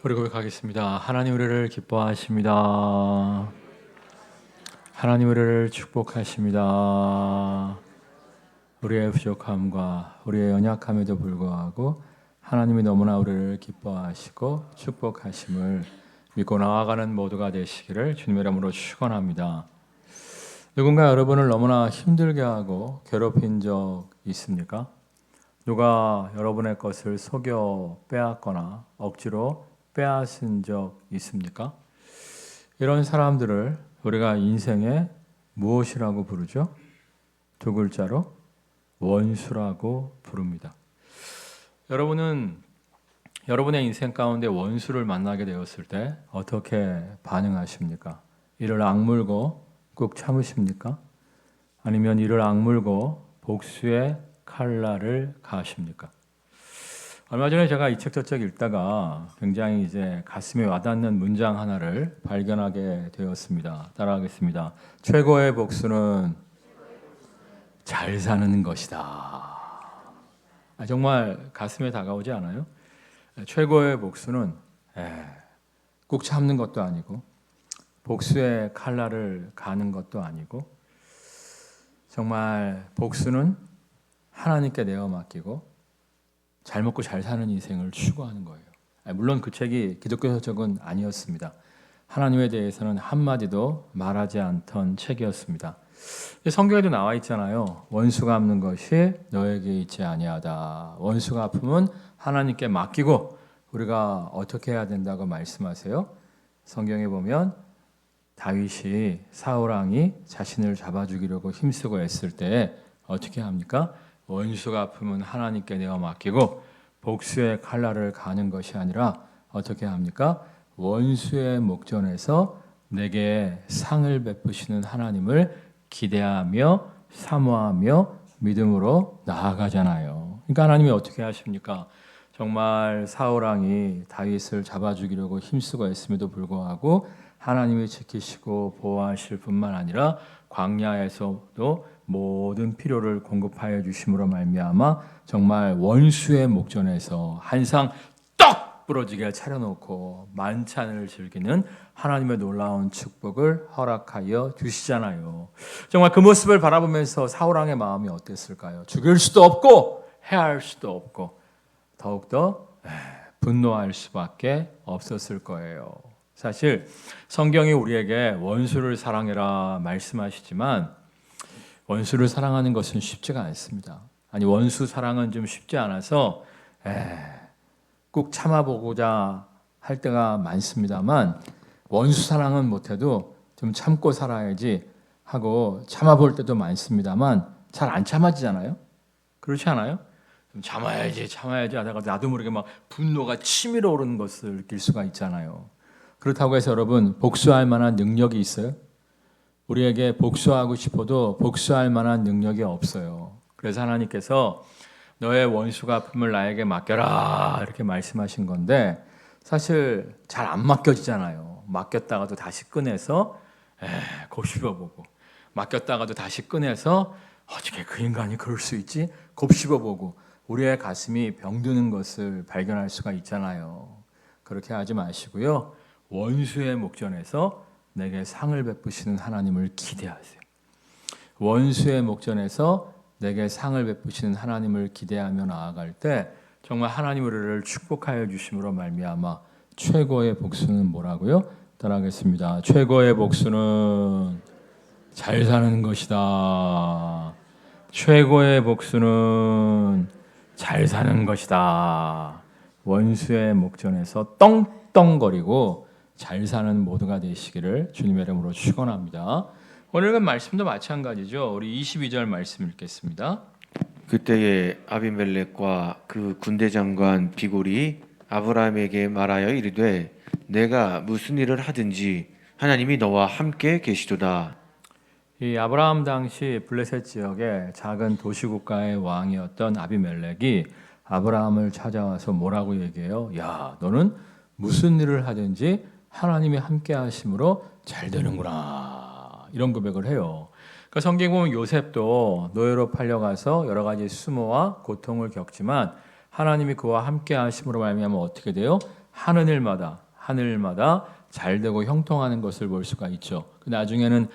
우리 고백하겠습니다. 하나님 우리를 기뻐하십니다. 하나님 우리를 축복하십니다. 우리의 부족함과 우리의 연약함에도 불구하고 하나님이 너무나 우리를 기뻐하시고 축복하심을 믿고 나아가는 모두가 되시기를 주님의 이름으로 축원합니다. 누군가 여러분을 너무나 힘들게 하고 괴롭힌 적 있습니까? 누가 여러분의 것을 속여 빼앗거나 억지로 빼앗은 적 있습니까? 이런 사람들을 우리가 인생의 무엇이라고 부르죠? 두 글자로 원수라고 부릅니다. 여러분은 여러분의 인생 가운데 원수를 만나게 되었을 때 어떻게 반응하십니까? 이를 악물고 꾹 참으십니까? 아니면 이를 악물고 복수의 칼날을 가십니까? 얼마 전에 제가 이 책 저 책 읽다가 굉장히 이제 가슴에 와닿는 문장 하나를 발견하게 되었습니다. 따라하겠습니다. 최고의 복수는 잘 사는 것이다. 정말 가슴에 다가오지 않아요? 최고의 복수는 꾹 참는 것도 아니고 복수의 칼날을 가는 것도 아니고 정말 복수는 하나님께 내어 맡기고 잘 먹고 잘 사는 인생을 추구하는 거예요. 물론 그 책이 기독교 책은 아니었습니다. 하나님에 대해서는 한마디도 말하지 않던 책이었습니다. 성경에도 나와 있잖아요. 원수가 갚는 것이 너에게 있지 아니하다. 원수가 아픔은 하나님께 맡기고 우리가 어떻게 해야 된다고 말씀하세요? 성경에 보면 다윗이 사울 왕이 자신을 잡아 죽이려고 힘쓰고 애쓸 때 어떻게 합니까? 원수가 아프면 하나님께 내어 맡기고 복수의 칼날을 가는 것이 아니라 어떻게 합니까? 원수의 목전에서 내게 상을 베푸시는 하나님을 기대하며 사모하며 믿음으로 나아가잖아요. 그러니까 하나님이 어떻게 하십니까? 정말 사울 왕이 다윗을 잡아 죽이려고 힘쓰고 애씀에도 불구하고 하나님이 지키시고 보호하실 뿐만 아니라 광야에서도 모든 필요를 공급하여 주심으로 말미암아 정말 원수의 목전에서 한 상 떡 부러지게 차려놓고 만찬을 즐기는 하나님의 놀라운 축복을 허락하여 주시잖아요. 정말 그 모습을 바라보면서 사울 왕의 마음이 어땠을까요? 죽일 수도 없고 해할 수도 없고 더욱더 분노할 수밖에 없었을 거예요. 사실 성경이 우리에게 원수를 사랑해라 말씀하시지만 원수를 사랑하는 것은 쉽지가 않습니다. 아니 원수 사랑은 좀 쉽지 않아서 꼭 참아보고자 할 때가 많습니다만 원수 사랑은 못해도 좀 참고 살아야지 하고 참아볼 때도 많습니다만 잘 안 참아지잖아요. 그렇지 않아요? 좀 참아야지 하다가 나도 모르게 막 분노가 치밀어 오르는 것을 느낄 수가 있잖아요. 그렇다고 해서 여러분 복수할 만한 능력이 있어요? 우리에게 복수하고 싶어도 복수할 만한 능력이 없어요. 그래서 하나님께서 너의 원수가 아픔을 나에게 맡겨라 이렇게 말씀하신 건데 사실 잘 안 맡겨지잖아요. 맡겼다가도 다시 꺼내서 곱씹어보고 맡겼다가도 다시 꺼내서 어떻게 그 인간이 그럴 수 있지? 곱씹어보고 우리의 가슴이 병드는 것을 발견할 수가 있잖아요. 그렇게 하지 마시고요. 원수의 목전에서 내게 상을 베푸시는 하나님을 기대하세요. 원수의 목전에서 내게 상을 베푸시는 하나님을 기대하며 나아갈 때 정말 하나님 우리를 축복하여 주심으로 말미암아 최고의 복수는 뭐라고요? 따라하겠습니다. 최고의 복수는 잘 사는 것이다. 최고의 복수는 잘 사는 것이다. 원수의 목전에서 떵떵거리고 잘 사는 모두가 되시기를 주님의 이름으로 축원합니다. 오늘 말씀도 마찬가지죠. 우리 22절 말씀 읽겠습니다. 그때에 아비멜렉과 그 군대 장관 비골이 아브라함에게 말하여 이르되 내가 무슨 일을 하든지 하나님이 너와 함께 계시도다. 이 아브라함 당시 블레셋 지역의 작은 도시국가의 왕이었던 아비멜렉이 아브라함을 찾아와서 뭐라고 얘기해요? 야, 너는 무슨 일을 하든지 하나님이 함께 하심으로 잘 되는구나. 이런 고백을 해요. 그러니까 성경에 보면 요셉도 노예로 팔려가서 여러 가지 수모와 고통을 겪지만 하나님이 그와 함께 하심으로 말미암아 어떻게 돼요? 하는 일마다 잘 되고 형통하는 것을 볼 수가 있죠. 나중에는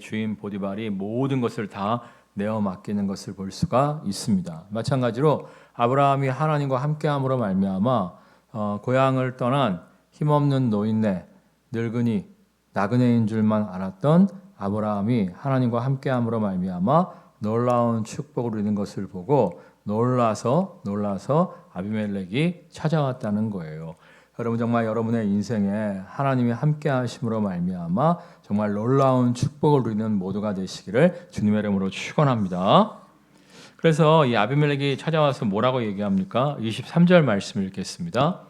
주인 보디발이 모든 것을 다 내어 맡기는 것을 볼 수가 있습니다. 마찬가지로 아브라함이 하나님과 함께함으로 말미암아 고향을 떠난 힘없는 노인네, 늙은이, 나그네인 줄만 알았던 아브라함이 하나님과 함께함으로 말미암아 놀라운 축복을 누리는 것을 보고 놀라서 아비멜렉이 찾아왔다는 거예요. 여러분 정말 여러분의 인생에 하나님이 함께하심으로 말미암아 정말 놀라운 축복을 누리는 모두가 되시기를 주님의 이름으로 축원합니다. 그래서 이 아비멜렉이 찾아와서 뭐라고 얘기합니까? 23절 말씀을 읽겠습니다.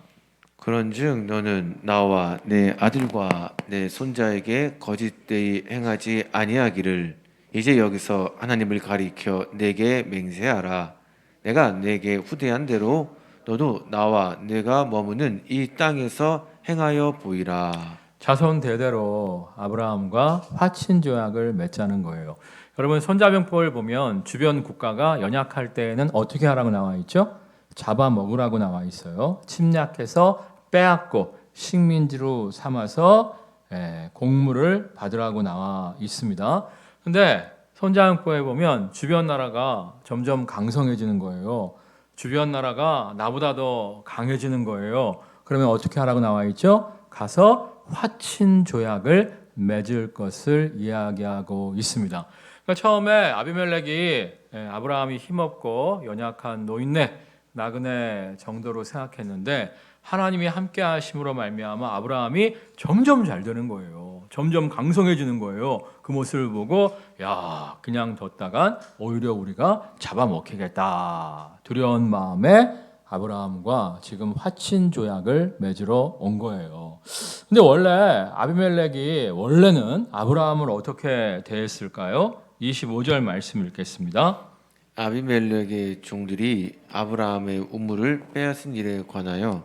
그런즉 너는 나와 내 아들과 내 손자에게 거짓되이 행하지 아니하기를 이제 여기서 하나님을 가리켜 내게 맹세하라. 내가 내게 후대한 대로 너도 나와 내가 머무는 이 땅에서 행하여 보이라. 자손 대대로 아브라함과 화친 조약을 맺자는 거예요. 여러분 손자병법을 보면 주변 국가가 연약할 때에는 어떻게 하라고 나와 있죠? 잡아먹으라고 나와 있어요. 침략해서 빼앗고 식민지로 삼아서 공물을 받으라고 나와 있습니다. 근데 손자병법에 보면 주변 나라가 점점 강성해지는 거예요. 주변 나라가 나보다 더 강해지는 거예요. 그러면 어떻게 하라고 나와 있죠? 가서 화친 조약을 맺을 것을 이야기하고 있습니다. 그러니까 처음에 아비멜렉이 아브라함이 힘없고 연약한 노인네, 나그네 정도로 생각했는데 하나님이 함께 하심으로 말미암아 아브라함이 점점 잘 되는 거예요. 점점 강성해지는 거예요. 그 모습을 보고 야, 그냥 뒀다간 오히려 우리가 잡아먹히겠다. 두려운 마음에 아브라함과 지금 화친 조약을 맺으러 온 거예요. 근데 원래 아비멜렉이 원래는 아브라함을 어떻게 대했을까요? 25절 말씀 읽겠습니다. 아비멜렉의 종들이 아브라함의 우물을 빼앗은 일에 관하여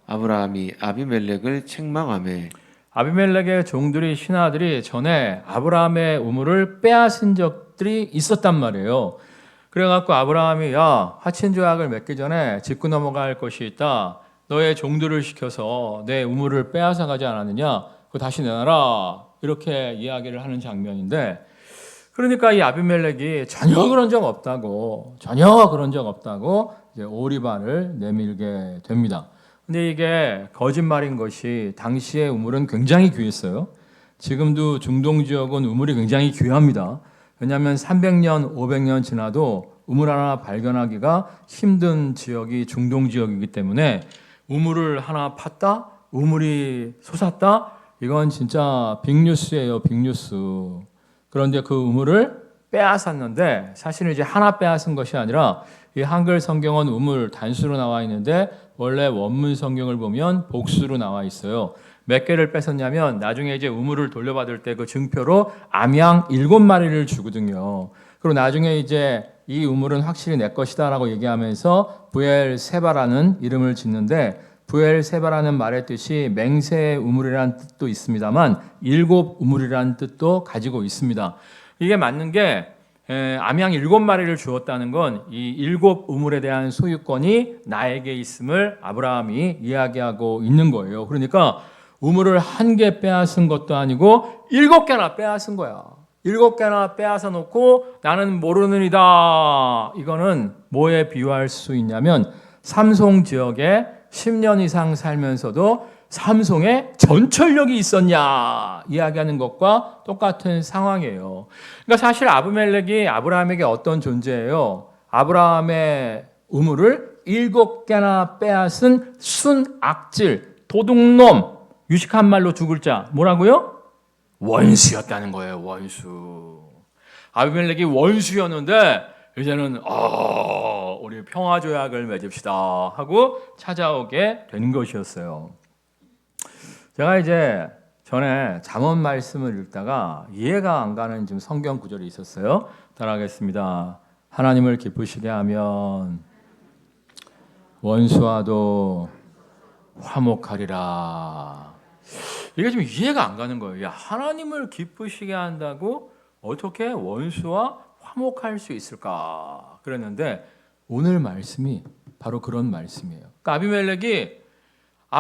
아브라함이 아비멜렉을 책망하매 아비멜렉의 종들이 신하들이 전에 아브라함의 우물을 빼앗은 적들이 있었단 말이에요. 그래갖고 아브라함이 야, 화친 조약을 맺기 전에 짚고 넘어갈 것이 있다. 너의 종들을 시켜서 내 우물을 빼앗아 가지 않았느냐? 그거 다시 내놔라. 이렇게 이야기를 하는 장면인데 그러니까 이 아비멜렉이 전혀 그런 적 없다고 이제 오리발을 내밀게 됩니다. 근데 이게 거짓말인 것이 당시의 우물은 굉장히 귀했어요. 지금도 중동 지역은 우물이 굉장히 귀합니다. 왜냐하면 300년, 500년 지나도 우물 하나 발견하기가 힘든 지역이 중동 지역이기 때문에 우물을 하나 팠다? 우물이 솟았다? 이건 진짜 빅뉴스예요, 빅뉴스. 그런데 그 우물을 빼앗았는데 사실은 이제 하나 빼앗은 것이 아니라 이 한글 성경은 우물 단수로 나와 있는데 원래 원문 성경을 보면 복수로 나와 있어요. 몇 개를 뺏었냐면 나중에 이제 우물을 돌려받을 때 그 증표로 암양 7마리를 주거든요. 그리고 나중에 이제 이 우물은 확실히 내 것이다라고 얘기하면서 부엘세바라는 이름을 짓는데 부엘세바라는 말의 뜻이 맹세의 우물이라는 뜻도 있습니다만 7 우물이라는 뜻도 가지고 있습니다. 이게 맞는 게 암양 7마리를 주었다는 건 이 7 우물에 대한 소유권이 나에게 있음을 아브라함이 이야기하고 있는 거예요. 그러니까 우물을 1개 빼앗은 것도 아니고 7개나 빼앗은 거야. 7개나 빼앗아 놓고 나는 모르느니다. 이거는 뭐에 비유할 수 있냐면 삼송 지역에 10년 이상 살면서도 삼송에 전철역이 있었냐 이야기하는 것과 똑같은 상황이에요. 그러니까 사실 아비멜렉이 아브라함에게 어떤 존재예요? 아브라함의 우물을 7개나 빼앗은 순악질, 도둑놈, 유식한 말로 2글자 뭐라고요? 원수였다는 거예요. 원수. 아비멜렉이 원수였는데 이제는 우리 평화조약을 맺읍시다 하고 찾아오게 된 것이었어요. 제가 이제 전에 잠언 말씀을 읽다가 이해가 안 가는 좀 성경 구절이 있었어요. 따라하겠습니다. 하나님을 기쁘시게 하면 원수와도 화목하리라. 이게 좀 이해가 안 가는 거예요. 야, 하나님을 기쁘시게 한다고 어떻게 원수와 화목할 수 있을까? 그랬는데 오늘 말씀이 바로 그런 말씀이에요. 그러니까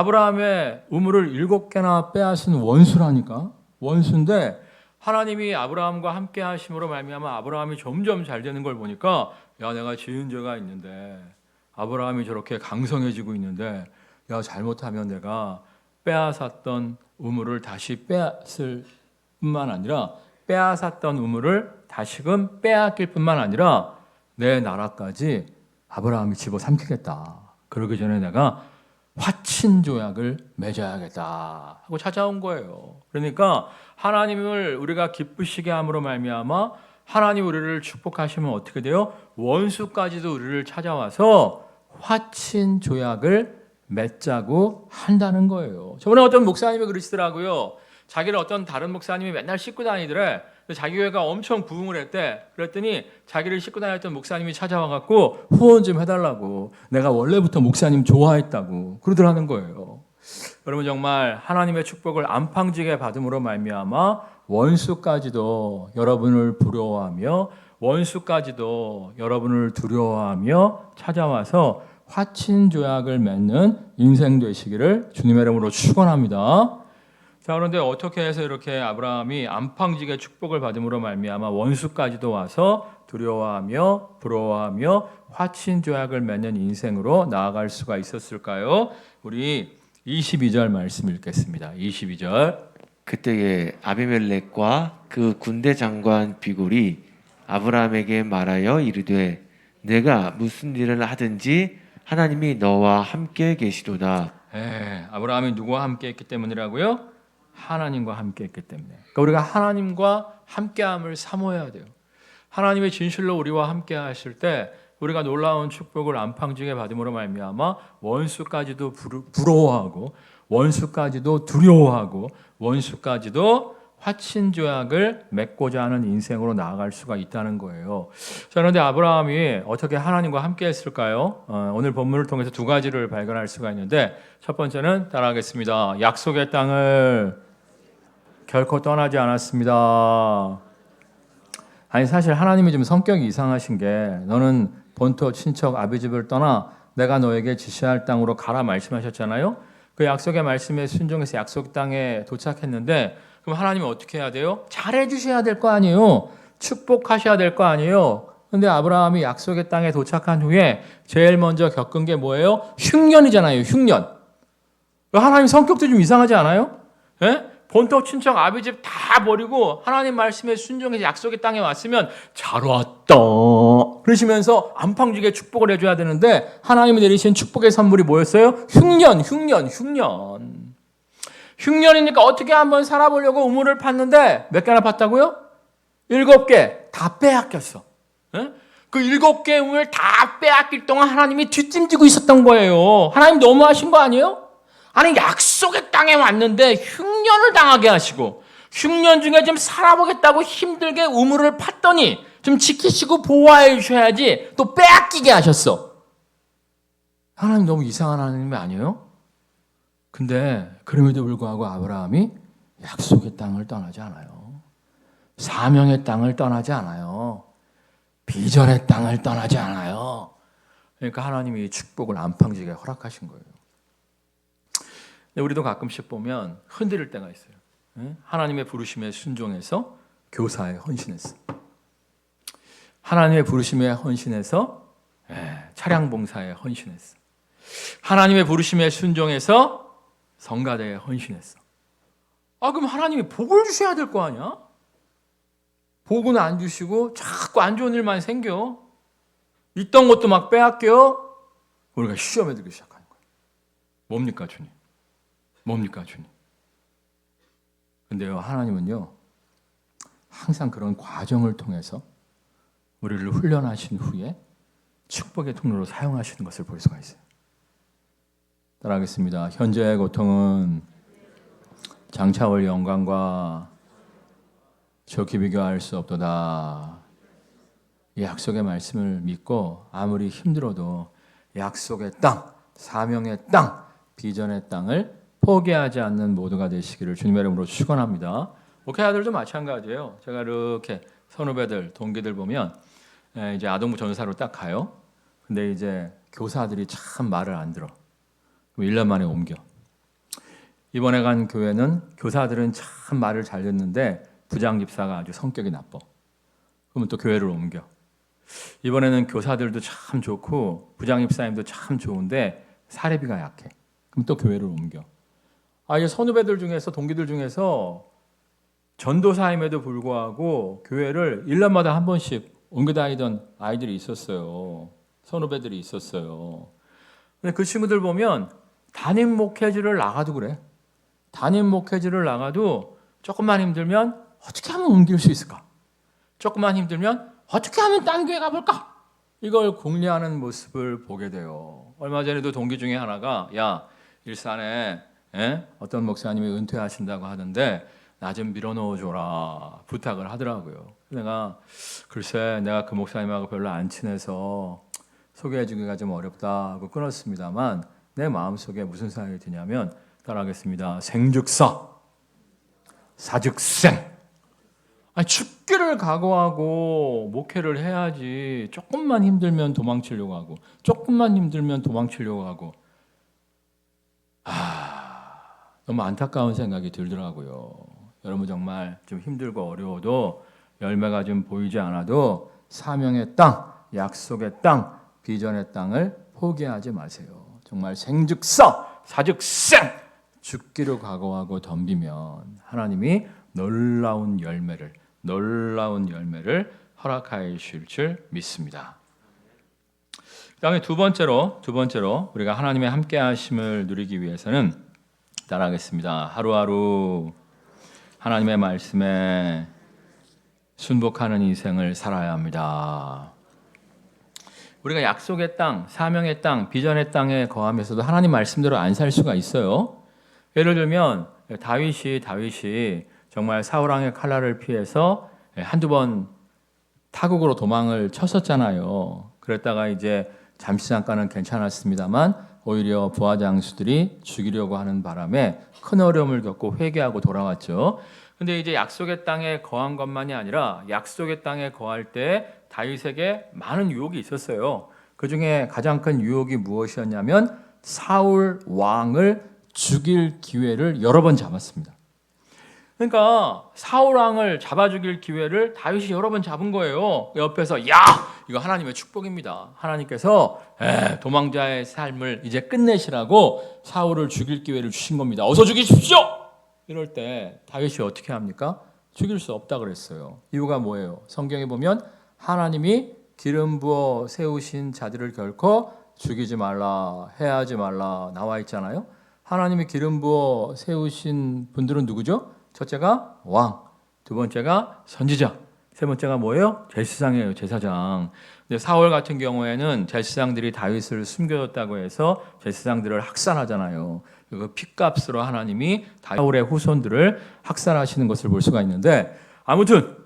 아브라함의 우물을 7개나 빼앗은 원수라니까. 원수인데 하나님이 아브라함과 함께 하심으로 말미암아 아브라함이 점점 잘 되는 걸 보니까 야, 내가 지은 죄가 있는데 아브라함이 저렇게 강성해지고 있는데 야, 잘못하면 내가 빼앗았던 우물을 다시 빼앗을 뿐만 아니라 빼앗았던 우물을 다시금 빼앗길 뿐만 아니라 내 나라까지 아브라함이 집어삼키겠다. 그러기 전에 내가 화친 조약을 맺어야겠다 하고 찾아온 거예요. 그러니까 하나님을 우리가 기쁘시게 함으로 말미암아 하나님 우리를 축복하시면 어떻게 돼요? 원수까지도 우리를 찾아와서 화친 조약을 맺자고 한다는 거예요. 저번에 어떤 목사님이 그러시더라고요. 자기를 어떤 다른 목사님이 맨날 씻고 다니더래. 자기 교회가 엄청 부흥을 했대. 그랬더니 자기를 씻고 다녔던 목사님이 찾아와갖고 후원 좀 해달라고. 내가 원래부터 목사님 좋아했다고 그러더라는 거예요. 여러분 정말 하나님의 축복을 안팡지게 받음으로 말미암아 원수까지도 여러분을 부러워하며 원수까지도 여러분을 두려워하며 찾아와서 화친 조약을 맺는 인생 되시기를 주님의 이름으로 축원합니다. 자, 그런데 어떻게 해서 이렇게 아브라함이 안팡지게 축복을 받음으로 말미암아 원수까지도 와서 두려워하며 부러워하며 화친 조약을 맺는 인생으로 나아갈 수가 있었을까요? 우리 22절 말씀 읽겠습니다. 22절. 그때에 아비멜렉과 그 군대 장관 비굴이 아브라함에게 말하여 이르되 내가 무슨 일을 하든지 하나님이 너와 함께 계시도다. 아브라함이 누구와 함께 했기 때문이라고요? 하나님과 함께 했기 때문에. 그러니까 우리가 하나님과 함께함을 사모해야 돼요. 하나님의 진실로 우리와 함께 하실 때 우리가 놀라운 축복을 안팡지게 받음으로 말미암아 원수까지도 부러워하고 원수까지도 두려워하고 원수까지도 화친 조약을 맺고자 하는 인생으로 나아갈 수가 있다는 거예요. 자, 그런데 아브라함이 어떻게 하나님과 함께 했을까요? 오늘 본문을 통해서 두 가지를 발견할 수가 있는데 첫 번째는 따라하겠습니다. 약속의 땅을 결코 떠나지 않았습니다. 아니 사실 하나님이 좀 성격이 이상하신 게 너는 본토 친척 아비 집을 떠나 내가 너에게 지시할 땅으로 가라 말씀하셨잖아요. 그 약속의 말씀에 순종해서 약속 땅에 도착했는데 그럼 하나님은 어떻게 해야 돼요? 잘해 주셔야 될 거 아니에요. 축복하셔야 될 거 아니에요. 근데 아브라함이 약속의 땅에 도착한 후에 제일 먼저 겪은 게 뭐예요? 흉년이잖아요. 흉년. 하나님 성격도 좀 이상하지 않아요? 예? 본토 친척 아비집 다 버리고 하나님 말씀에 순종해서 약속의 땅에 왔으면 잘 왔다 그러시면서 안팡지게 축복을 해줘야 되는데 하나님이 내리신 축복의 선물이 뭐였어요? 흉년이니까 어떻게 한번 살아보려고 우물을 팠는데 몇 개나 팠다고요? 7개 다 빼앗겼어. 예? 그 7개의 우물을 다 빼앗길 동안 하나님이 뒷짐지고 있었던 거예요. 하나님 너무하신 거 아니에요? 아니 약속의 땅에 왔는데 흉년을 당하게 하시고 흉년 중에 좀 살아보겠다고 힘들게 우물을 팠더니 좀 지키시고 보호해 주셔야지 또 빼앗기게 하셨어. 하나님 너무 이상한 하나님이 아니에요? 근데 그럼에도 불구하고 아브라함이 약속의 땅을 떠나지 않아요. 사명의 땅을 떠나지 않아요. 비전의 땅을 떠나지 않아요. 그러니까 하나님이 축복을 안팡지게 허락하신 거예요. 우리도 가끔씩 보면 흔들릴 때가 있어요. 하나님의 부르심에 순종해서 교사에 헌신했어. 하나님의 부르심에 헌신해서 차량 봉사에 헌신했어. 하나님의 부르심에 순종해서 성가대에 헌신했어. 그럼 하나님이 복을 주셔야 될 거 아니야? 복은 안 주시고 자꾸 안 좋은 일만 생겨. 있던 것도 막 빼앗겨. 우리가 시험에 들기 시작하는 거예요. 뭡니까 주님? 뭡니까 주님? 근데요 하나님은요 항상 그런 과정을 통해서 우리를 훈련하신 후에 축복의 통로로 사용하시는 것을 볼 수가 있어요. 따라하겠습니다. 현재의 고통은 장차올 영광과 좋게 비교할 수 없도다. 이 약속의 말씀을 믿고 아무리 힘들어도 약속의 땅, 사명의 땅, 비전의 땅을 포기하지 않는 모두가 되시기를 주님의 이름으로 축원합니다. 목회자들도 마찬가지예요. 제가 이렇게 선후배들, 동기들 보면 이제 아동부 전사로 딱 가요. 근데 이제 교사들이 참 말을 안 들어. 1년 만에 옮겨. 이번에 간 교회는 교사들은 참 말을 잘 듣는데 부장 집사가 아주 성격이 나빠. 그러면 또 교회를 옮겨. 이번에는 교사들도 참 좋고 부장 집사님도 참 좋은데 사례비가 약해. 그럼 또 교회를 옮겨. 이 선후배들 중에서 동기들 중에서 전도사임에도 불구하고 교회를 1년마다 한 번씩 옮겨 다니던 아이들이 있었어요. 선후배들이 있었어요. 근데 그 친구들 보면 담임 목회지를 나가도 그래. 담임 목회지를 나가도 조금만 힘들면 어떻게 하면 옮길 수 있을까? 조금만 힘들면 어떻게 하면 딴 교회 가볼까? 이걸 궁리하는 모습을 보게 돼요. 얼마 전에도 동기 중에 하나가 야 일산에 어떤 목사님이 은퇴하신다고 하던데 나 좀 밀어넣어줘라 부탁을 하더라고요. 내가 글쎄 내가 그 목사님하고 별로 안 친해서 소개해주기가 좀 어렵다고 끊었습니다만 내 마음속에 무슨 생각이 드냐면 따라하겠습니다. 생즉사 사즉생. 죽기를 각오하고 목회를 해야지. 조금만 힘들면 도망치려고 하고 조금만 힘들면 도망치려고 하고 너무 안타까운 생각이 들더라고요. 여러분 정말 좀 힘들고 어려워도 열매가 좀 보이지 않아도 사명의 땅, 약속의 땅, 비전의 땅을 포기하지 마세요. 정말 생즉사, 사즉생 죽기로 각오하고 덤비면 하나님이 놀라운 열매를 허락하실 줄 믿습니다. 그다음에 두 번째로 우리가 하나님의 함께하심을 누리기 위해서는 따라하겠습니다. 하루하루 하나님의 말씀에 순복하는 인생을 살아야 합니다. 우리가 약속의 땅, 사명의 땅, 비전의 땅에 거하면서도 하나님 말씀대로 안 살 수가 있어요. 예를 들면 다윗이 정말 사울 왕의 칼날을 피해서 한두 번 타국으로 도망을 쳤었잖아요. 그랬다가 이제 잠시 잠깐은 괜찮았습니다만 오히려 부하 장수들이 죽이려고 하는 바람에 큰 어려움을 겪고 회개하고 돌아왔죠. 근데 이제 약속의 땅에 거한 것만이 아니라 약속의 땅에 거할 때 다윗에게 많은 유혹이 있었어요. 그 중에 가장 큰 유혹이 무엇이었냐면 사울 왕을 죽일 기회를 여러 번 잡았습니다. 그러니까 사울 왕을 잡아 죽일 기회를 다윗이 여러 번 잡은 거예요. 옆에서 야 이거 하나님의 축복입니다. 하나님께서 도망자의 삶을 이제 끝내시라고 사울을 죽일 기회를 주신 겁니다. 어서 죽이십시오. 이럴 때 다윗이 어떻게 합니까? 죽일 수 없다 그랬어요. 이유가 뭐예요? 성경에 보면 하나님이 기름 부어 세우신 자들을 결코 죽이지 말라, 해하지 말라 나와 있잖아요. 하나님이 기름 부어 세우신 분들은 누구죠? 첫째가 왕, 두 번째가 선지자, 세 번째가 뭐예요? 제사장이에요, 제사장. 근데 사울 같은 경우에는 제사장들이 다윗을 숨겨줬다고 해서 제사장들을 학살하잖아요. 그 핏값으로 하나님이 사울의 후손들을 학살하시는 것을 볼 수가 있는데 아무튼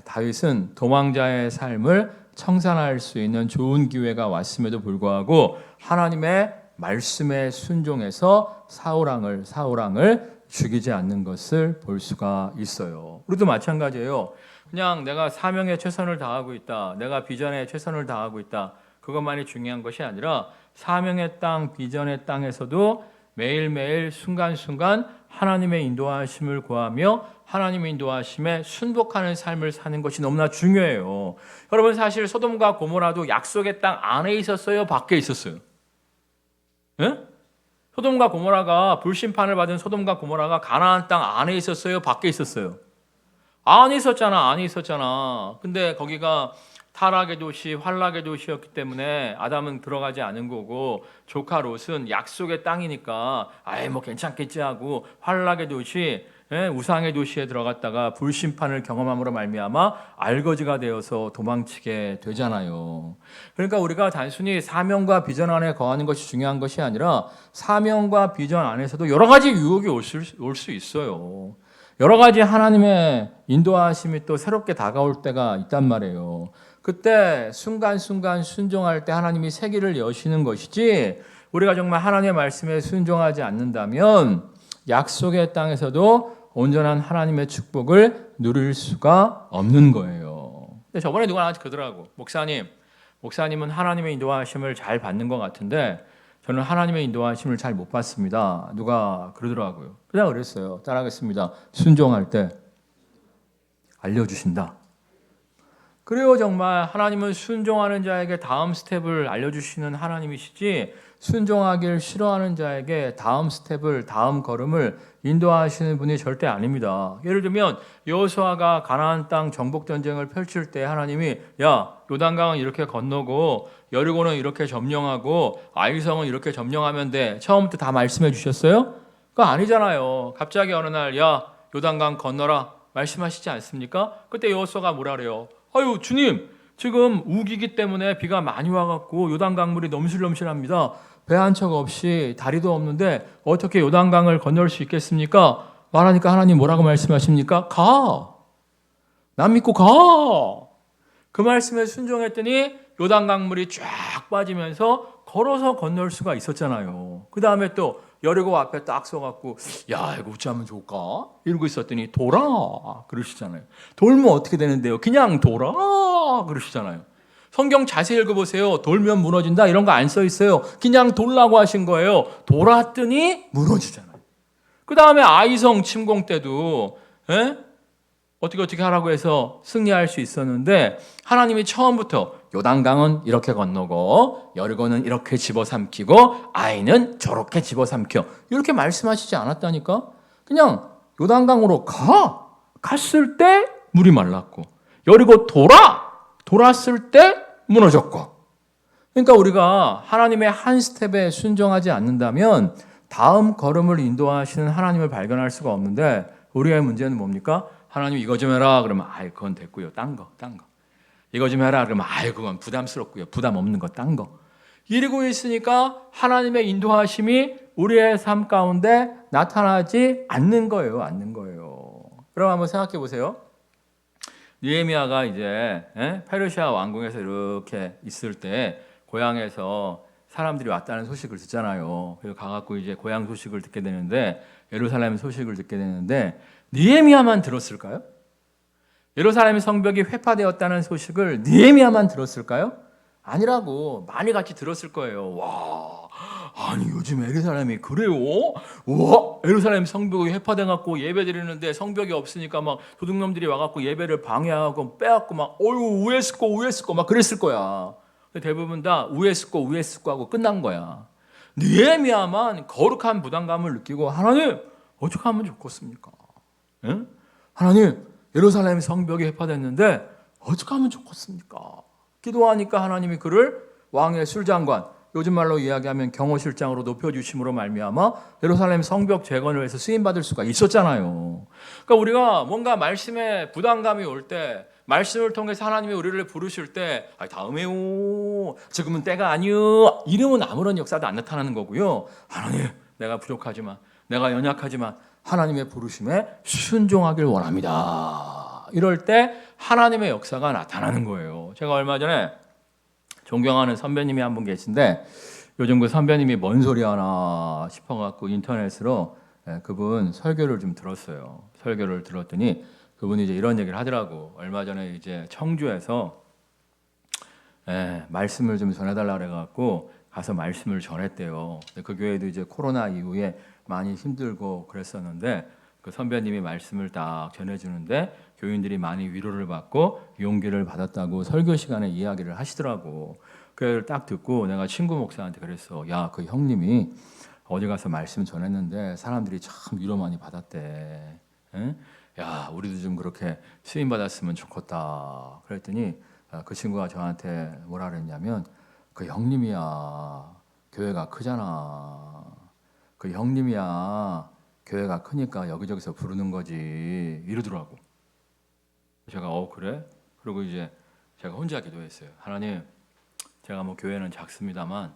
다윗은 도망자의 삶을 청산할 수 있는 좋은 기회가 왔음에도 불구하고 하나님의 말씀에 순종해서 사울 왕을 죽이지 않는 것을 볼 수가 있어요. 우리도 마찬가지예요. 그냥 내가 사명에 최선을 다하고 있다. 내가 비전에 최선을 다하고 있다. 그것만이 중요한 것이 아니라 사명의 땅, 비전의 땅에서도 매일매일 순간순간 하나님의 인도하심을 구하며 하나님의 인도하심에 순복하는 삶을 사는 것이 너무나 중요해요. 여러분 사실 소돔과 고모라도 약속의 땅 안에 있었어요? 밖에 있었어요? 예? 소돔과 고모라가 불심판을 받은 소돔과 고모라가 가나안 땅 안에 있었어요? 밖에 있었어요? 안에 있었잖아. 근데 거기가 타락의 도시, 환락의 도시였기 때문에 아담은 들어가지 않은 거고 조카 롯은 약속의 땅이니까 뭐 괜찮겠지 하고 환락의 도시, 우상의 도시에 들어갔다가 불심판을 경험함으로 말미암아 알거지가 되어서 도망치게 되잖아요. 그러니까 우리가 단순히 사명과 비전 안에 거하는 것이 중요한 것이 아니라 사명과 비전 안에서도 여러 가지 유혹이 올 수 있어요. 여러 가지 하나님의 인도하심이 또 새롭게 다가올 때가 있단 말이에요. 그때 순간순간 순종할 때 하나님이 세기를 여시는 것이지 우리가 정말 하나님의 말씀에 순종하지 않는다면 약속의 땅에서도 온전한 하나님의 축복을 누릴 수가 없는 거예요. 근데 저번에 누가 나한테 그러더라고. 목사님은 하나님의 인도하심을 잘 받는 것 같은데 저는 하나님의 인도하심을 잘 못 받습니다. 누가 그러더라고요. 그냥 그랬어요. 따라하겠습니다. 순종할 때 알려주신다. 그래요. 정말 하나님은 순종하는 자에게 다음 스텝을 알려주시는 하나님이시지, 순종하기를 싫어하는 자에게 다음 스텝을, 다음 걸음을 인도하시는 분이 절대 아닙니다. 예를 들면 여호수아가 가나안 땅 정복 전쟁을 펼칠 때 하나님이 야, 요단강은 이렇게 건너고 여리고는 이렇게 점령하고 아이성은 이렇게 점령하면 돼, 처음부터 다 말씀해 주셨어요? 그거 아니잖아요. 갑자기 어느 날 야, 요단강 건너라 말씀하시지 않습니까? 그때 여호수아가 뭐라 그래요? 아유, 주님, 지금 우기기 때문에 비가 많이 와갖고 요단강물이 넘실넘실합니다. 배 한 척 없이 다리도 없는데 어떻게 요단강을 건널 수 있겠습니까? 말하니까 하나님 뭐라고 말씀하십니까? 가! 난 믿고 가! 그 말씀에 순종했더니 요단강물이 쫙 빠지면서 걸어서 건널 수가 있었잖아요. 그 다음에 또 여리고 앞에 딱 서갖고 야, 이거 어찌하면 좋을까? 이러고 있었더니 돌아! 그러시잖아요. 돌면 어떻게 되는데요? 그냥 돌아! 그러시잖아요. 성경 자세히 읽어보세요. 돌면 무너진다 이런 거 안 써 있어요. 그냥 돌라고 하신 거예요. 돌았더니 무너지잖아요. 그 다음에 아이성 침공 때도 어떻게 하라고 해서 승리할 수 있었는데 하나님이 처음부터 요단강은 이렇게 건너고 여리고는 이렇게 집어삼키고 아이는 저렇게 집어삼켜 이렇게 말씀하시지 않았다니까. 그냥 요단강으로 갔을 때 물이 말랐고 여리고 돌았을 때 무너졌고. 그러니까 우리가 하나님의 한 스텝에 순종하지 않는다면 다음 걸음을 인도하시는 하나님을 발견할 수가 없는데, 우리의 문제는 뭡니까? 하나님 이거 좀 해라 그러면 아이 그건 됐고요. 딴 거. 이거 좀 해라 그러면 아이 그건 부담스럽고요. 부담 없는 거 딴 거. 이러고 있으니까 하나님의 인도하심이 우리의 삶 가운데 나타나지 않는 거예요. 그럼 한번 생각해 보세요. 느헤미야가 이제 페르시아 왕궁에서 이렇게 있을 때 고향에서 사람들이 왔다는 소식을 듣잖아요. 그래서 가갖고 이제 고향 소식을 듣게 되는데, 예루살렘 소식을 듣게 되는데 느헤미야만 들었을까요? 예루살렘 성벽이 회파되었다는 소식을 느헤미야만 들었을까요? 아니라고. 많이 같이 들었을 거예요. 와, 아니 요즘 예루살렘이 그래요? 와, 예루살렘 성벽이 회파돼갖고 예배 드리는데 성벽이 없으니까 막 도둑놈들이 와갖고 예배를 방해하고 빼앗고 막 어유 우에스코 막 그랬을 거야. 대부분 다 우에스코 하고 끝난 거야. 느헤미야만 거룩한 부담감을 느끼고 하나님 어떻게 하면 좋겠습니까? 응? 하나님 예루살렘 성벽이 회파됐는데 어떻게 하면 좋겠습니까? 기도하니까 하나님이 그를 왕의 술장관, 요즘 말로 이야기하면 경호실장으로 높여주심으로 말미암아 예루살렘 성벽 재건을 해서 쓰임받을 수가 있었잖아요. 그러니까 우리가 뭔가 말씀에 부담감이 올 때, 말씀을 통해서 하나님이 우리를 부르실 때 다음에요, 지금은 때가 아니요, 이러면 아무런 역사도 안 나타나는 거고요. 하나님 내가 부족하지만, 내가 연약하지만 하나님의 부르심에 순종하길 원합니다. 이럴 때 하나님의 역사가 나타나는 거예요. 제가 얼마 전에 존경하는 선배님이 한 분 계신데, 요즘 그 선배님이 뭔 소리 하나 싶어갖고 인터넷으로 그분 설교를 좀 들었어요. 설교를 들었더니 그분이 이제 이런 얘기를 하더라고. 얼마 전에 이제 청주에서 말씀을 좀 전해달라 그래갖고 가서 말씀을 전했대요. 그 교회도 이제 코로나 이후에 많이 힘들고 그랬었는데, 그 선배님이 말씀을 딱 전해주는데 교인들이 많이 위로를 받고 용기를 받았다고 설교 시간에 이야기를 하시더라고. 그걸 딱 듣고 내가 친구 목사한테 그랬어. 야, 그 형님이 어디 가서 말씀 전했는데 사람들이 참 위로 많이 받았대. 응? 야, 우리도 좀 그렇게 쓰임 받았으면 좋겠다. 그랬더니 그 친구가 저한테 뭐라 그랬냐면, 그 형님이야 교회가 크잖아. 그 형님이야 교회가 크니까 여기저기서 부르는 거지 이러더라고. 제가 그래? 그리고 이제 제가 혼자 기도했어요. 하나님, 제가 뭐 교회는 작습니다만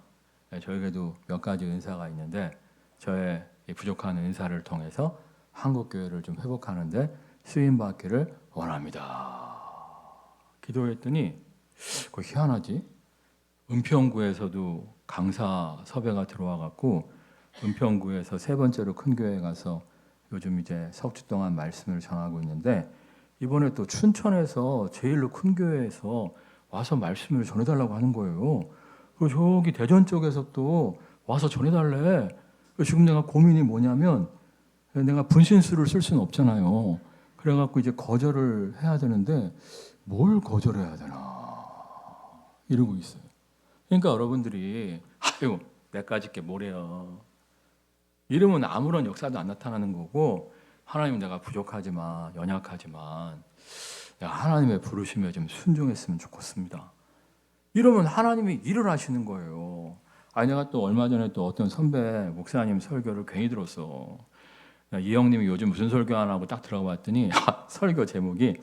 저에게도 몇 가지 은사가 있는데 저의 이 부족한 은사를 통해서 한국 교회를 좀 회복하는데 쓰임 받기를 원합니다. 기도했더니 그 희한하지? 은평구에서도 강사 섭외가 들어와 갖고 은평구에서 세 번째로 큰 교회에 가서 요즘 이제 석 주 동안 말씀을 전하고 있는데, 이번에 또 춘천에서 제일로 큰 교회에서 와서 말씀을 전해달라고 하는 거예요. 그리고 저기 대전 쪽에서 또 와서 전해달래. 지금 내가 고민이 뭐냐면 내가 분신술을 쓸 수는 없잖아요. 그래갖고 이제 거절을 해야 되는데 뭘 거절해야 되나 이러고 있어요. 그러니까 여러분들이 아유 내까짓 게 뭐래요. 이러면 아무런 역사도 안 나타나는 거고 하나님 내가 부족하지만 연약하지만 내가 하나님의 부르심에 좀 순종했으면 좋겠습니다. 이러면 하나님이 일을 하시는 거예요. 아니 내가 또 얼마 전에 또 어떤 선배 목사님 설교를 괜히 들었어. 이 형님이 요즘 무슨 설교 하나고 딱 들어가 봤더니 설교 제목이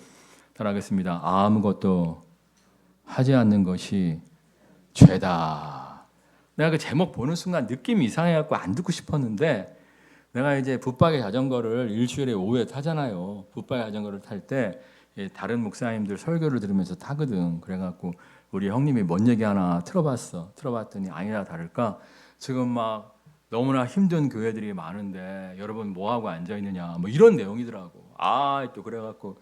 따라하겠습니다. 아무것도 하지 않는 것이 죄다. 내가 그 제목 보는 순간 느낌이 이상해갖고 안 듣고 싶었는데 내가 이제 붙박이 자전거를 일주일에 5회 타잖아요. 붙박이 자전거를 탈 때 다른 목사님들 설교를 들으면서 타거든. 그래갖고 우리 형님이 뭔 얘기 하나 틀어봤어. 틀어봤더니 아니나 다를까 지금 막 너무나 힘든 교회들이 많은데 여러분 뭐하고 앉아있느냐 뭐 이런 내용이더라고. 또 그래갖고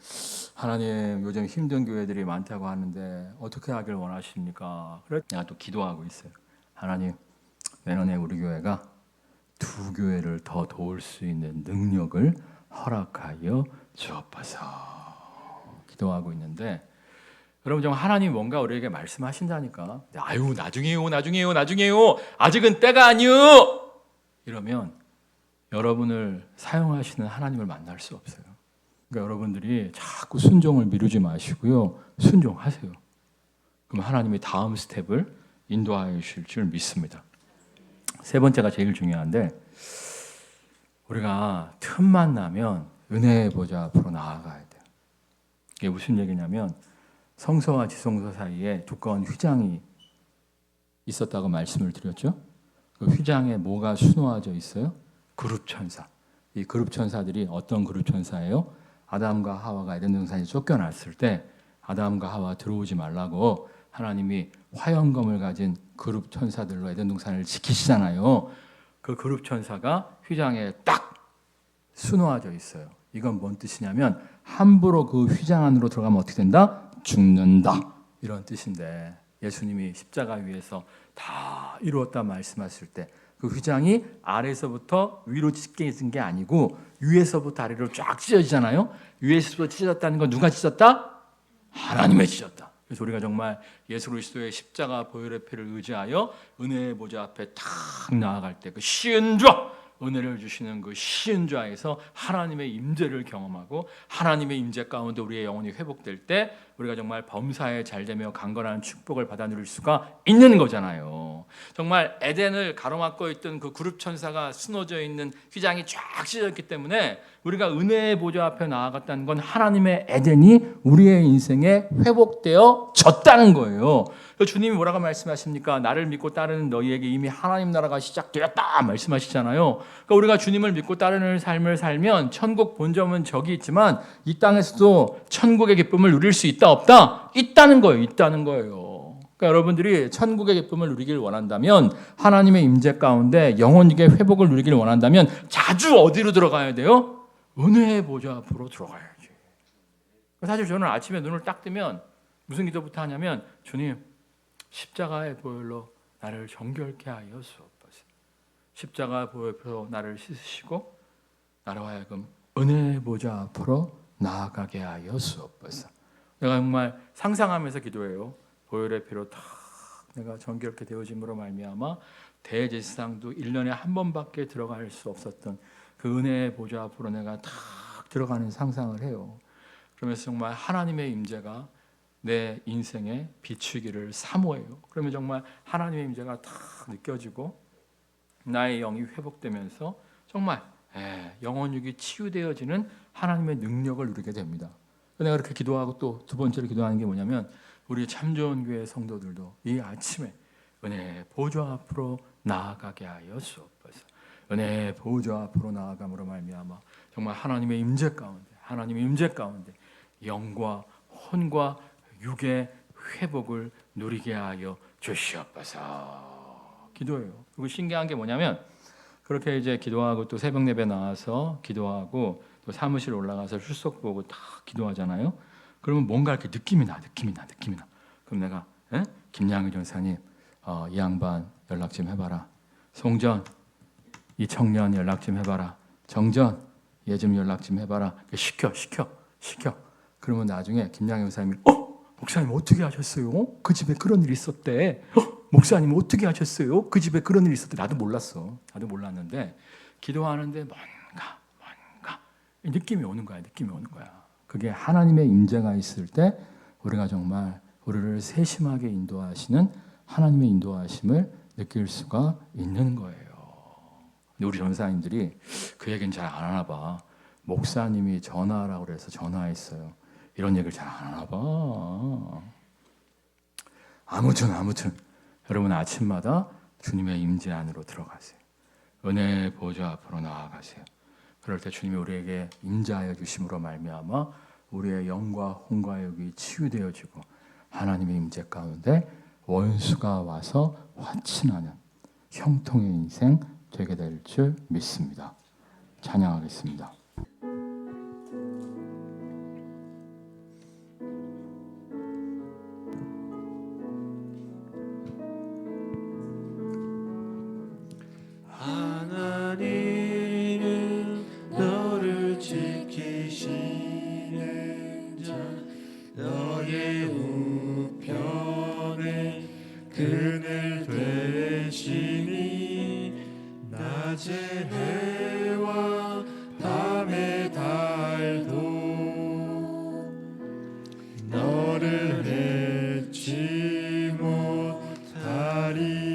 하나님 요즘 힘든 교회들이 많다고 하는데 어떻게 하길 원하십니까? 그래 내가 또 기도하고 있어요. 하나님 내년에 우리 교회가 두 교회를 더 도울 수 있는 능력을 허락하여 주옵소서 기도하고 있는데 여러분 정말 하나님 뭔가 우리에게 말씀하신다니까 아유 나중에요 아직은 때가 아니요 이러면 여러분을 사용하시는 하나님을 만날 수 없어요. 그러니까 여러분들이 자꾸 순종을 미루지 마시고요. 순종하세요. 그럼 하나님이 다음 스텝을 인도하여 주실 줄 믿습니다. 세 번째가 제일 중요한데 우리가 틈만 나면 은혜의 보좌 앞으로 나아가야 돼요. 이게 무슨 얘기냐면 성서와 지성서 사이에 두꺼운 휘장이 있었다고 말씀을 드렸죠. 그 휘장에 뭐가 수놓아져 있어요? 그룹 천사. 이 그룹 천사들이 어떤 그룹 천사예요? 아담과 하와가 에덴 동산에 쫓겨났을 때 아담과 하와 들어오지 말라고 하나님이 화영검을 가진 그룹 천사들로 에덴 동산을 지키시잖아요. 그 그룹 천사가 휘장에 딱 수놓아져 있어요. 이건 뭔 뜻이냐면 함부로 그 휘장 안으로 들어가면 어떻게 된다? 죽는다. 이런 뜻인데 예수님이 십자가 위에서 다 이루었다 말씀하실 때 그 휘장이 아래서부터 위로 찢겨진 게 아니고 위에서부터 아래로 쫙 찢어지잖아요. 위에서부터 찢어졌다는 건 누가 찢었다? 하나님의 찢었다. 그래서 우리가 정말 예수 그리스도의 십자가 보혈의 피를 의지하여 은혜의 보좌 앞에 탁 나아갈 때 그 쉬운 좌 은혜를 주시는 그 쉬운 좌에서 하나님의 임재를 경험하고 하나님의 임재 가운데 우리의 영혼이 회복될 때 우리가 정말 범사에 잘되며 강건한 축복을 받아 누릴 수가 있는 거잖아요. 정말 에덴을 가로막고 있던 그 그룹 천사가 수놓져 있는 휘장이 쫙 찢어졌기 때문에 우리가 은혜의 보좌 앞에 나아갔다는 건 하나님의 에덴이 우리의 인생에 회복되어 졌다는 거예요. 주님이 뭐라고 말씀하십니까? 나를 믿고 따르는 너희에게 이미 하나님 나라가 시작되었다 말씀하시잖아요. 그러니까 우리가 주님을 믿고 따르는 삶을 살면 천국 본점은 저기 있지만 이 땅에서도 천국의 기쁨을 누릴 수 있다 없다? 있다는 거예요. 있다는 거예요. 그러니까 여러분들이 천국의 기쁨을 누리길 원한다면 하나님의 임재 가운데 영혼에게 회복을 누리길 원한다면 자주 어디로 들어가야 돼요? 은혜의 보좌 앞으로 들어가야지. 사실 저는 아침에 눈을 딱 뜨면 무슨 기도부터 하냐면 주님 십자가의 보혈로 나를 정결케 하여 주옵소서. 십자가 보혈로 나를 씻으시고 나로 하여금 은혜의 보좌 앞으로 나아가게 하여 주옵소서. 내가 정말 상상하면서 기도해요. 보혈의 피로 탁 내가 정결케 되어짐으로 말미암아 대제사장도 1년에 한 번밖에 들어갈 수 없었던 그 은혜의 보좌 앞으로 내가 탁 들어가는 상상을 해요. 그러면서 정말 하나님의 임재가 내 인생에 비추기를 사모해요. 그러면 정말 하나님의 임재가 탁 느껴지고 나의 영이 회복되면서 정말 영혼육이 치유되어지는 하나님의 능력을 누리게 됩니다. 내가 그렇게 기도하고 또 두 번째로 기도하는 게 뭐냐면 우리 참 좋은 교회 성도들도 이 아침에 은혜 보좌 앞으로 나아가게 하여 주옵소서. 은혜 보좌 앞으로 나아감으로 말미암아 정말 하나님의 임재 가운데 영과 혼과 육의 회복을 누리게 하여 주시옵소서. 기도해요. 그리고 신기한 게 뭐냐면 그렇게 이제 기도하고 또 새벽 예배 나와서 기도하고 또 사무실 올라가서 출석 보고 다 기도하잖아요. 그러면 뭔가 이렇게 느낌이 나. 그럼 내가 김양희 전사님 이 양반 연락 좀 해봐라. 송전, 이 청년 연락 좀 해봐라. 정전, 얘 좀 연락 좀 해봐라. 시켜. 그러면 나중에 김양희 목사님이 목사님 어떻게 하셨어요? 그 집에 그런 일이 있었대. 목사님 어떻게 하셨어요? 그 집에 그런 일이 있었대. 나도 몰랐어. 나도 몰랐는데 기도하는데 뭔가 느낌이 오는 거야. 그게 하나님의 임재가 있을 때 우리가 정말 우리를 세심하게 인도하시는 하나님의 인도하심을 느낄 수가 있는 거예요. 근데 우리 전사님들이 그 얘기는 잘 안 하나 봐. 목사님이 전화하라고 그래서 전화했어요. 이런 얘기를 잘 안 하나 봐. 아무튼 여러분 아침마다 주님의 임재 안으로 들어가세요. 은혜의 보좌 앞으로 나아가세요. 그럴 때 주님이 우리에게 임재하여 주심으로 말미암아 우리의 영과 혼과 육이 치유되어지고 하나님의 임재 가운데 원수가 와서 화친하는 형통의 인생 되게 될 줄 믿습니다. 찬양하겠습니다. 하나님은 너를 지키시는 자 너의 우편에 그늘 되시니 낮의 해와 밤의 달도 너를 해치 못하리.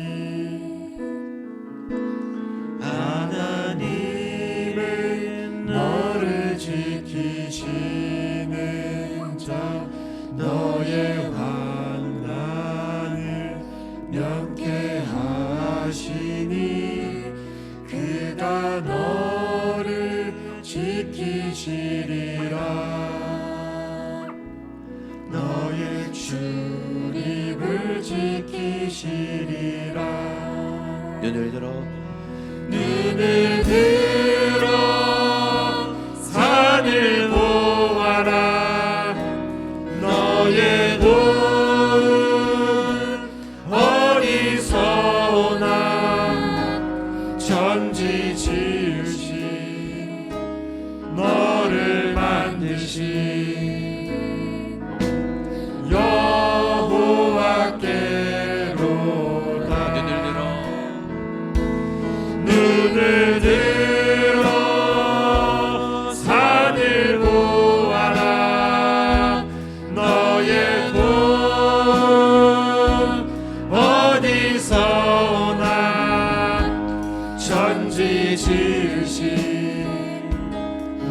하나님은 너를 지키시는 자 너의 환난을 면케하시니 그가 너를 지키시리라. 너의 출입을 지키시리라. 눈을 들어 산을 보아라. 너의 눈 어디서 오나. 천지 지으신 너를 만드신 여호와께로다. 눈을 들어 산을 보아라. 너의 돈 어디서 오나. 천지 지으신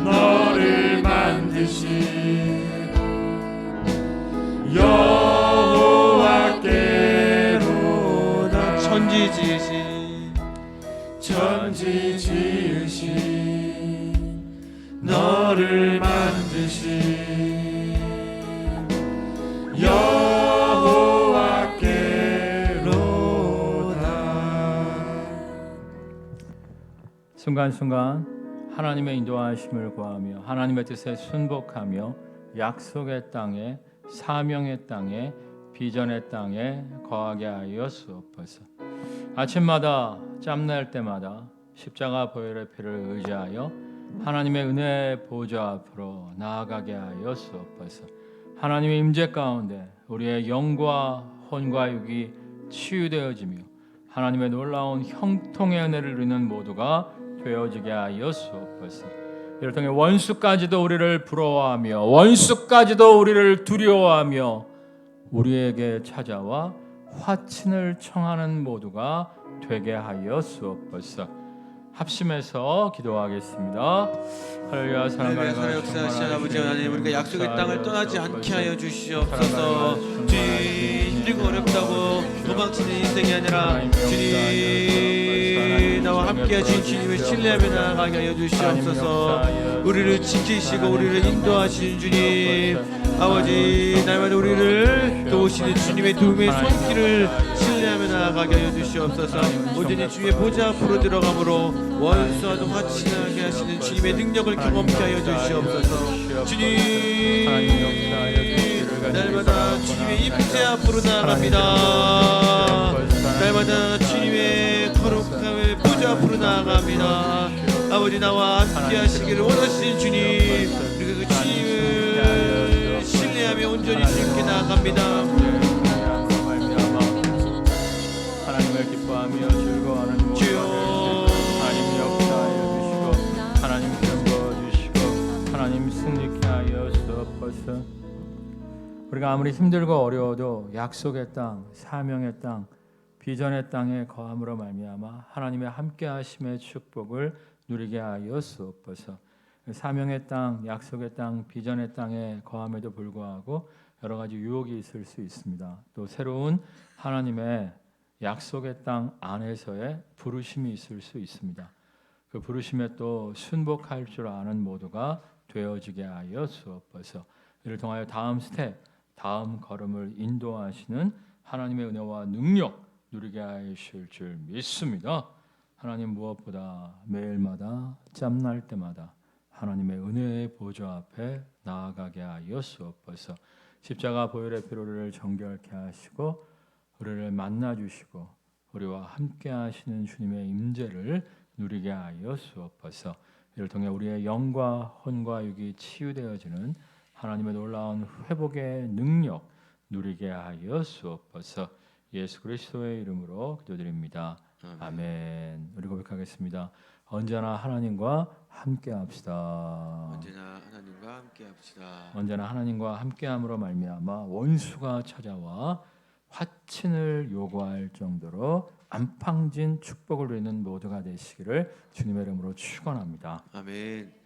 너를 만드신 여호와께로다. 천지 지으신 너를 만드신 여호와께로다. 순간순간 하나님의 인도하심을 구하며 하나님의 뜻에 순복하며 약속의 땅에 사명의 땅에 비전의 땅에 거하게 하여 주옵소서. 아침마다 짬날 때마다 십자가 보혈의 피를 의지하여 하나님의 은혜의 보좌 앞으로 나아가게 하여 주옵소서. 하나님의 임재 가운데 우리의 영과 혼과 육이 치유되어지며 하나님의 놀라운 형통의 은혜를 누리는 모두가 되어지게 하여 주옵소서. 이를 통해 원수까지도 우리를 부러워하며 원수까지도 우리를 두려워하며 우리에게 찾아와 화친을 청하는 모두가 되게 하여 주옵소서. 합심해서 기도하겠습니다. 할렐루야. 사랑하는 역사하신 아버지 하나님, 우리가 약속의 땅을 떠나지 않게 하여 주시옵소서. 주님, 힘들고 어렵다고 도망치는 인생이 아니라 주님 나와 함께 하신 주님을 신뢰하며 나아가게 하여 주시옵소서. 우리를 지키시고 우리를 인도하시는 주님 아버지, 날마다 우리를 도우시는 주님의 도움의 손길을 신뢰하며 나아가게 하여 주시옵소서. 온전히 주의 보좌 앞으로 들어가므로 원수와도 화친하게 하시는 주님의 능력을 경험케 하여 주시옵소서. 주님, 날마다 주님의 임재 앞으로 나아갑니다. 날마다 주님의 거룩함을 감사합니다. 아버지 나와 함께 하시기를 원하시는 주님, 우리가 그 주님을 신뢰하며 온전히 주님께 나아갑니다. 하나님을 기뻐하며 즐거워하는 모든 하나님 역사하여 주시고 하나님 견고해 주시고 하나님 승리케 하여 주옵소서. 우리가 아무리 힘들고 어려워도 약속의 땅, 사명의 땅, 비전의 땅에 거함으로 말미암아 하나님의 함께하심의 축복을 누리게 하여 주옵소서. 사명의 땅, 약속의 땅, 비전의 땅에 거함에도 불구하고 여러 가지 유혹이 있을 수 있습니다. 또 새로운 하나님의 약속의 땅 안에서의 부르심이 있을 수 있습니다. 그 부르심에 또 순복할 줄 아는 모두가 되어지게 하여 주옵소서. 이를 통하여 다음 스텝, 다음 걸음을 인도하시는 하나님의 은혜와 능력 누리게 하실 줄 믿습니다. 하나님 무엇보다 매일마다 짬날 때마다 하나님의 은혜의 보좌 앞에 나아가게 하여 주옵소서. 십자가 보혈의 피로를 정결케 하시고 우리를 만나 주시고 우리와 함께 하시는 주님의 임재를 누리게 하여 주옵소서. 이를 통해 우리의 영과 혼과 육이 치유되어지는 하나님의 놀라운 회복의 능력 누리게 하여 주옵소서. 예수 그리스도의 이름으로 기도드립니다. 아멘. 우리 고백하겠습니다. 언제나 하나님과 함께 합시다. 언제나 하나님과 함께 합시다. 언제나 하나님과 함께함으로 말미암아 원수가 찾아와 화친을 요구할 정도로 안팡진 축복을 누리는 모두가 되시기를 주님의 이름으로 축원합니다. 아멘.